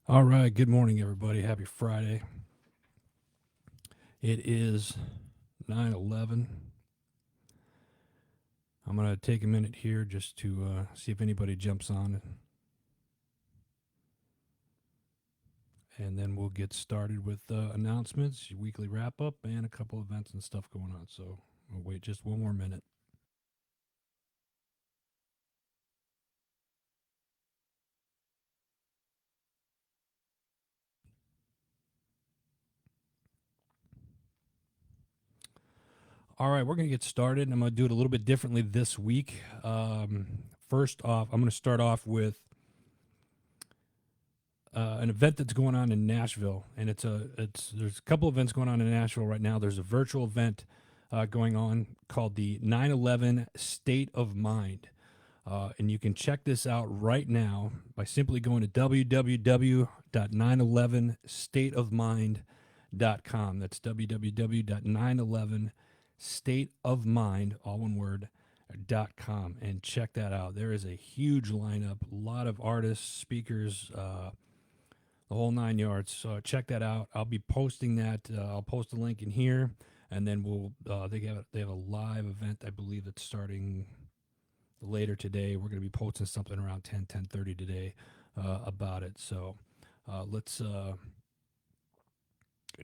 All right. Good morning, everybody. Happy Friday. It is 9/11. I'm going to take a minute here just to see if anybody jumps on, and then we'll get started with announcements, weekly wrap up, and a couple events and stuff going on. So we'll wait just one more minute. All right. We're going to get started. And I'm going to do it a little bit differently this week. First off, I'm going to start off with an event that's going on in Nashville, and there's a couple events going on in Nashville right now. There's a virtual event going on called the 9/11 State of Mind, and you can check this out right now by simply going to www.911stateofmind.com. That's www.911stateofmind, all one word, .com, and check that out. There is a huge lineup, a lot of artists, speakers, the whole 9 yards. So check that out. I'll be posting that. I'll post a link in here, and then we'll. They have a live event, I believe, that's starting later today. We're going to be posting something around 10:30 today about it. So let's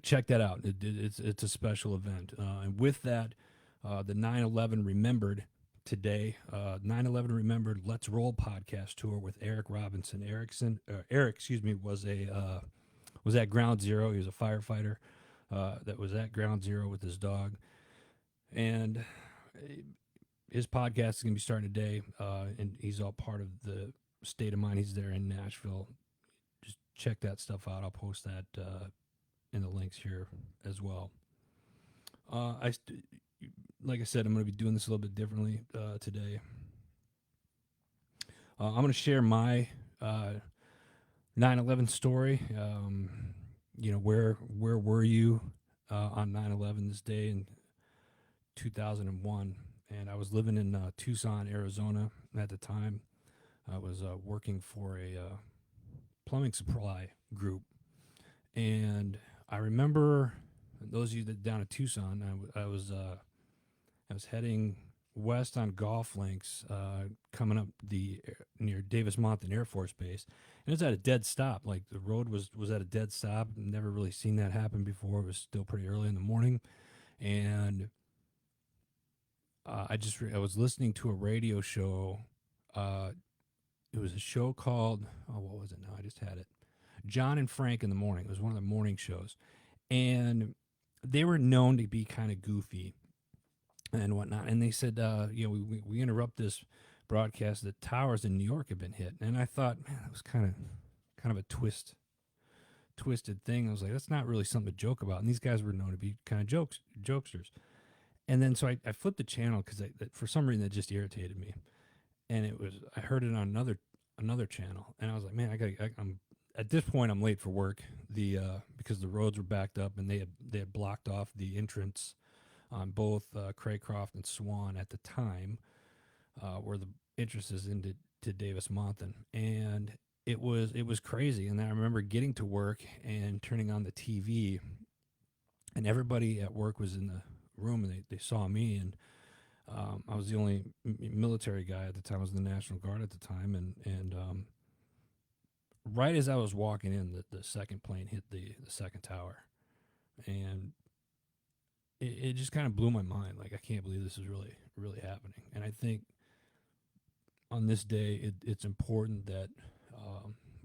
check that out. It's a special event, and with that, the 9/11 Remembered today. 9/11 Remembered Let's Roll podcast tour with Eric Robinson. Eric, excuse me, was at Ground Zero. He was a firefighter that was at Ground Zero with his dog, and his podcast is going to be starting today. And he's all part of the State of Mind. He's there in Nashville. Just check that stuff out. I'll post that in the links here as well. Like I said, I'm going to be doing this a little bit differently today. I'm going to share my 9/11 story. Where were you on 9/11 this day in 2001? And I was living in Tucson, Arizona at the time. I was working for a plumbing supply group, and I remember those of you that down at Tucson, I was heading west on golf links, coming up near Davis Monthan Air Force Base, and it's at a dead stop. Like the road was at a dead stop. Never really seen that happen before. It was still pretty early in the morning, and I was listening to a radio show. It was a show called, oh, what was it now? I just had it. John and Frank in the morning. It was one of the morning shows, and they were known to be kind of goofy and whatnot. And they said, we interrupt this broadcast that towers in New York have been hit. And I thought, man, that was kind of a twisted thing. I was like, that's not really something to joke about. And these guys were known to be kind of jokesters. And then so I flipped the channel because for some reason it just irritated me. And I heard it on another channel, and I was like, man, I'm at this point I'm late for work. Because the roads were backed up and they had blocked off the entrance on both Craycroft and Swan at the time, where the entrance is into Davis Monthan, and it was crazy. And then I remember getting to work and turning on the TV, and everybody at work was in the room, and they saw me, and I was the only military guy at the time. I was in the National Guard at the time, and right as I was walking in, the second plane hit the second tower, and it just kind of blew my mind. Like, I can't believe this is really really happening. And I think on this day, it's important that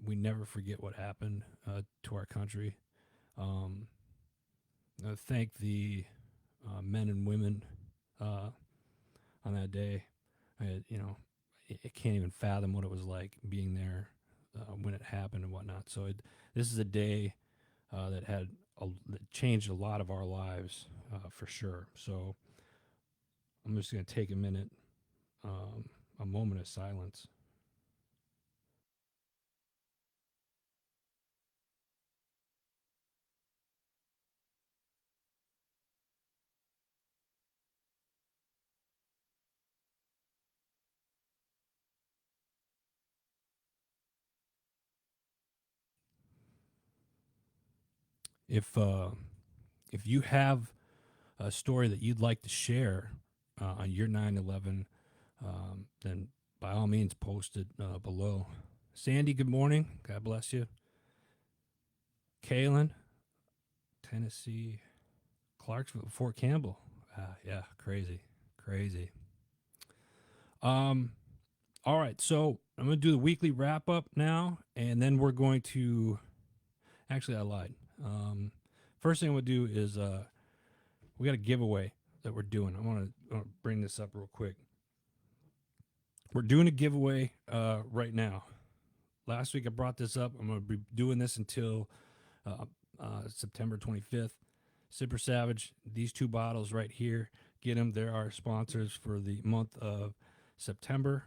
we never forget what happened to our country. Um, I thank the men and women on that day. I can't even fathom what it was like being there when it happened and whatnot. So this is a day that changed a lot of our lives for sure. So I'm just going to take a minute, a moment of silence. If you have a story that you'd like to share on your 9/11, then by all means post it below. Sandy, good morning. God bless you. Kaylin, Tennessee, Clarksville, Fort Campbell. Yeah, crazy, crazy. All right, so I'm going to do the weekly wrap up now, and then we're going to. Actually, I lied. First thing we'll do is we got a giveaway that we're doing. I want to bring this up real quick. We're doing a giveaway right now. Last week I brought this up. I'm going to be doing this until September 25th. Sipper Savage, these two bottles right here, get them. They're our sponsors for the month of September.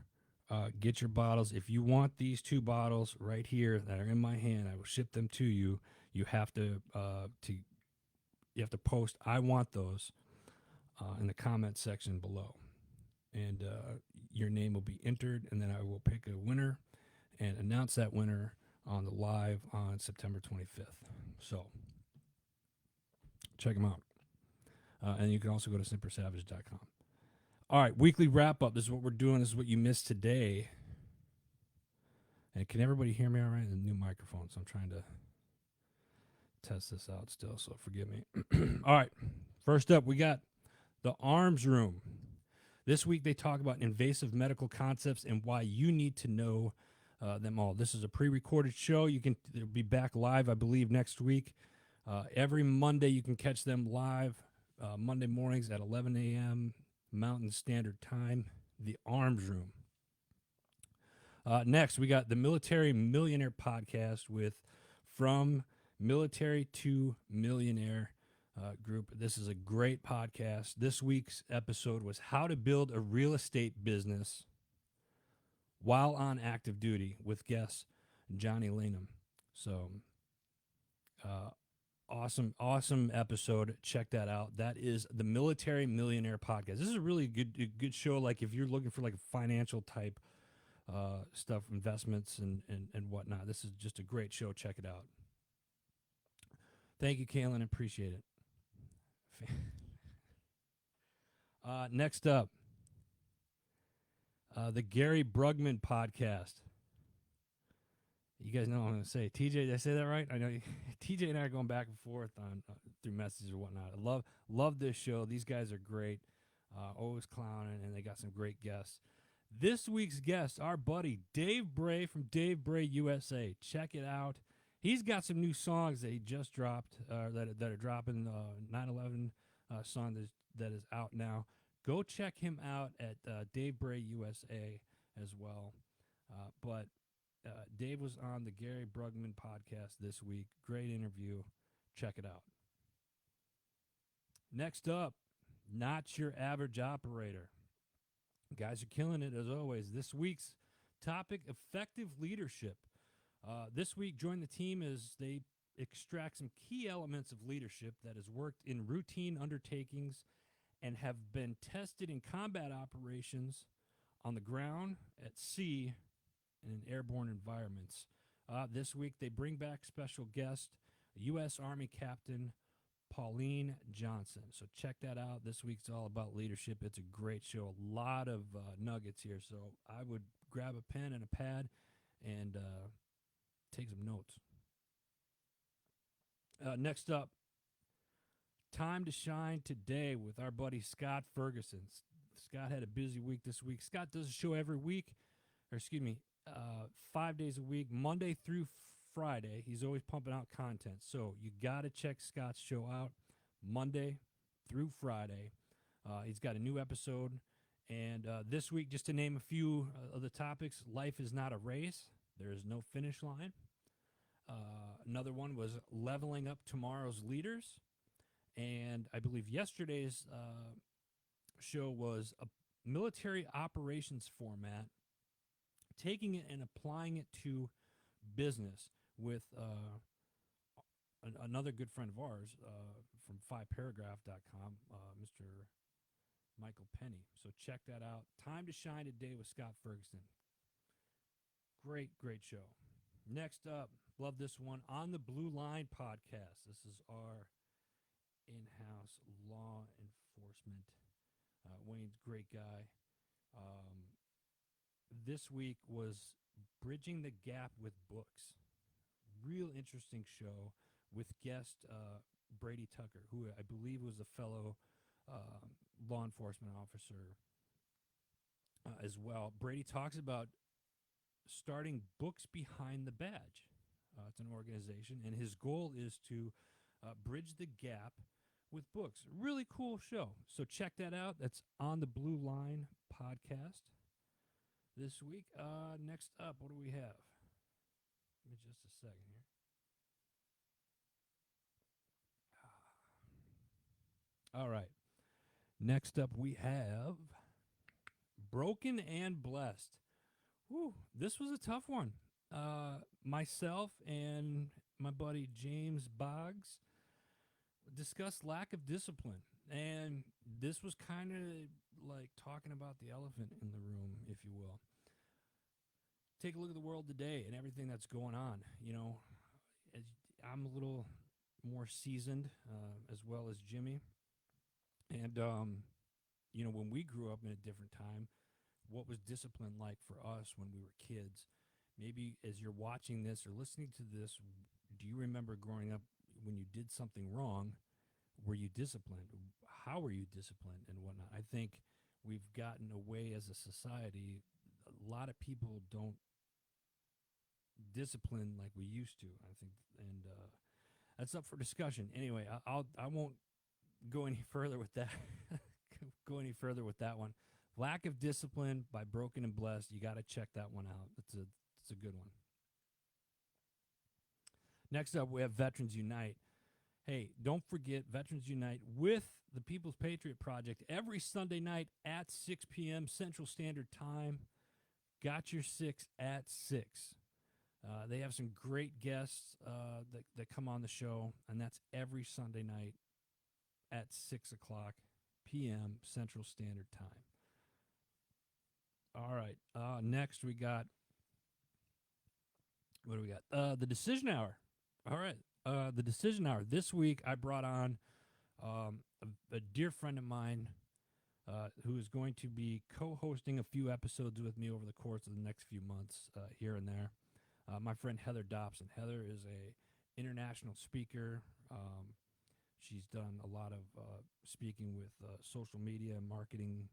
Get your bottles. If you want these two bottles right here that are in my hand, I will ship them to you. You have to post "I want those" in the comment section below, and your name will be entered, and then I will pick a winner and announce that winner on the live on September 25th. So check them out. And you can also go to simpersavage.com. All right, weekly wrap up. This is what we're doing. This is what you missed today. And can everybody hear me all right? The new microphone, so I'm trying to test this out still, so forgive me. All right, first up, we got the Arms Room. This week they talk about invasive medical concepts and why you need to know them all. This is a pre-recorded show. They'll be back live, I believe, next week. Every Monday you can catch them live, Monday mornings at 11 a.m. Mountain Standard Time, the Arms Room. Next, we got the Military Millionaire podcast with From Military to Millionaire group. This is a great podcast. This week's episode was how to build a real estate business while on active duty with guest Johnny Lynum. So, awesome episode. Check that out. That is the Military Millionaire podcast. This is a really good show. Like if you're looking for like a financial type stuff, investments and whatnot. This is just a great show. Check it out. Thank you, Kaylin. Appreciate it. Next up, the Gary Brugman podcast. You guys know what I'm going to say. TJ, did I say that right? I know TJ and I are going back and forth on through messages or whatnot. I love this show. These guys are great. Always clowning, and they got some great guests. This week's guest, our buddy Dave Bray from Dave Bray USA. Check it out. He's got some new songs that he just dropped that are dropping. 9/11 song that is out now. Go check him out at Dave Bray USA as well. But Dave was on the Gary Brugman podcast this week. Great interview. Check it out. Next up, Not Your Average Operator. Guys are killing it as always. This week's topic, effective leadership. This week, join the team as they extract some key elements of leadership that has worked in routine undertakings and have been tested in combat operations on the ground, at sea, and in airborne environments. This week, they bring back special guest, U.S. Army Captain Pauline Johnson. So check that out. This week's all about leadership. It's a great show. A lot of nuggets here. So I would grab a pen and a pad and take some notes. Next up, Time to Shine Today with our buddy Scott Ferguson. Scott had a busy week this week. Scott does a show every week, 5 days a week, Monday through Friday. He's always pumping out content. So you got to check Scott's show out Monday through Friday. He's got a new episode. And this week, just to name a few of the topics, life is not a race. There is no finish line. Another one was leveling up tomorrow's leaders. And I believe yesterday's show was a military operations format, taking it and applying it to business with another good friend of ours from 5paragraph.com, Mr. Michael Penny. So check that out. Time to Shine Today with Scott Ferguson. Great show. Next up, Love this one on the Blue Line podcast. This is our in-house law enforcement. Wayne's a great guy. Um, this week was Bridging the Gap with Books. Real interesting show with guest Brady Tucker, who I believe was a fellow law enforcement officer as well. Brady talks about starting Books Behind the Badge. It's an organization, and his goal is to bridge the gap with books. Really cool show. So check that out. That's on the Blue Line podcast this week. Next up, what do we have? Give me just a second here. All right. Next up, we have Broken and Blessed. Whew, this was a tough one. Myself and my buddy James Boggs discussed lack of discipline. And this was kind of like talking about the elephant in the room, if you will. Take a look at the world today and everything that's going on. You know, I'm a little more seasoned, as well as Jimmy. And, you know, when we grew up in a different time, what was discipline like for us when we were kids? Maybe as you're watching this or listening to this, do you remember growing up when you did something wrong? Were you disciplined? How were you disciplined and whatnot? I think we've gotten away as a society. A lot of people don't discipline like we used to, I think, and that's up for discussion. Anyway, I won't go any further with that. Go any further with that one. Lack of Discipline by Broken and Blessed. You got to check that one out. It's a good one. Next up, we have Veterans Unite. Hey, don't forget Veterans Unite with the People's Patriot Project every Sunday night at 6 p.m. Central Standard Time. Got your 6 at 6. They have some great guests that come on the show, and that's every Sunday night at 6 o'clock p.m. Central Standard Time. All right. Next, we got, what do we got? The Decision Hour. All right. The Decision Hour. This week, I brought on a dear friend of mine who is going to be co-hosting a few episodes with me over the course of the next few months here and there. My friend Heather Dobson. Heather is a international speaker. She's done a lot of speaking with social media, marketing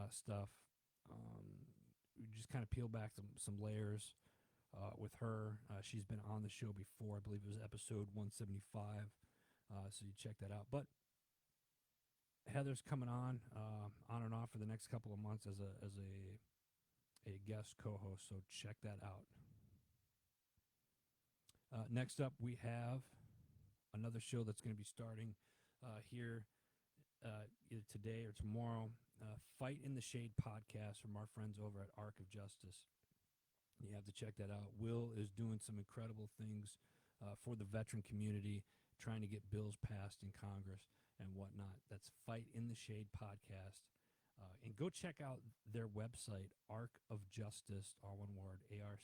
stuff. We just kind of peel back some layers with her. She's been on the show before. I believe it was episode 175. So you check that out. But Heather's coming on and off for the next couple of months as a guest co-host. So check that out. Next up, we have another show that's going to be starting here either today or tomorrow. Fight in the Shade podcast from our friends over at Arc of Justice. You have to check that out. Will is doing some incredible things for the veteran community, trying to get bills passed in Congress and whatnot. That's Fight in the Shade podcast. And go check out their website, Arc of Justice, all one word, ARC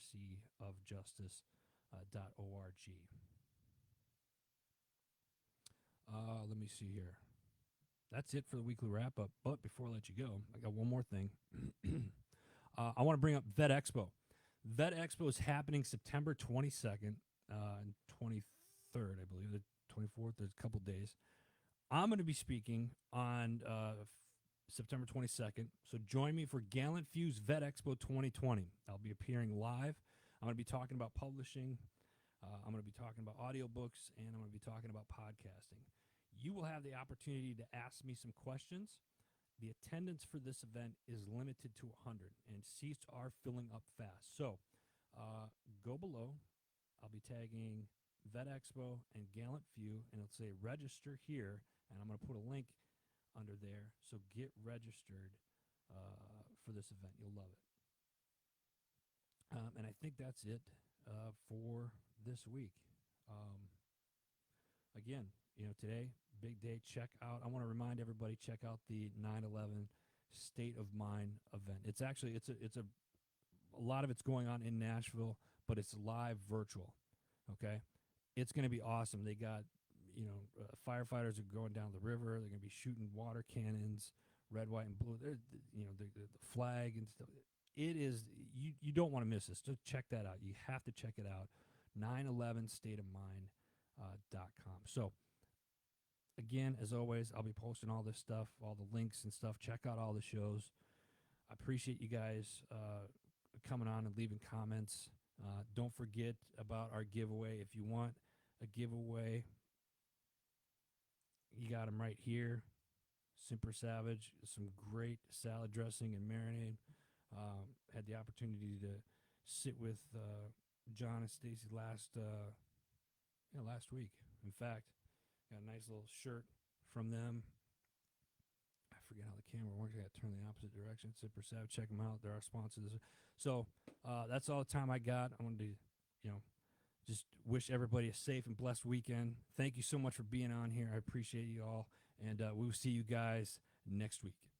of Justice. .org. Let me see here. That's it for the weekly wrap up. But before I let you go, I got one more thing. I want to bring up Vet Expo. Vet Expo is happening September 22nd and 23rd, I believe, the 24th. There's a couple days. I'm going to be speaking on September 22nd. So join me for Gallant Few's Vet Expo 2020. I'll be appearing live. I'm going to be talking about publishing. I'm going to be talking about audiobooks, and I'm going to be talking about podcasting. You will have the opportunity to ask me some questions. The attendance for this event is limited to 100, and seats are filling up fast. So go below. I'll be tagging Vet Expo and Gallant Few, and it'll say register here, and I'm going to put a link under there. So get registered for this event. You'll love it. And I think that's it for this week. Again, you know, today, big day. Check out, I want to remind everybody, check out the 9/11 State of Mind event. It's actually, a lot of it's going on in Nashville, but it's live virtual. Okay, it's going to be awesome. They got, firefighters are going down the river. They're going to be shooting water cannons, red, white, and blue. The flag and stuff. It is, you don't want to miss this. Just check that out. You have to check it out. 911stateofmind.com. So again, as always, I'll be posting all this stuff, all the links and stuff. Check out all the shows. I appreciate you guys coming on and leaving comments. Don't forget about our giveaway. If you want a giveaway, you got them right here. Super Savage, some great salad dressing and marinade. Had the opportunity to sit with John and Stacy last week. In fact, got a nice little shirt from them. I forget how the camera works. I got to turn the opposite direction. Super Savage, check them out. They're our sponsors. So that's all the time I got. I wanted to, just wish everybody a safe and blessed weekend. Thank you so much for being on here. I appreciate you all, and we will see you guys next week.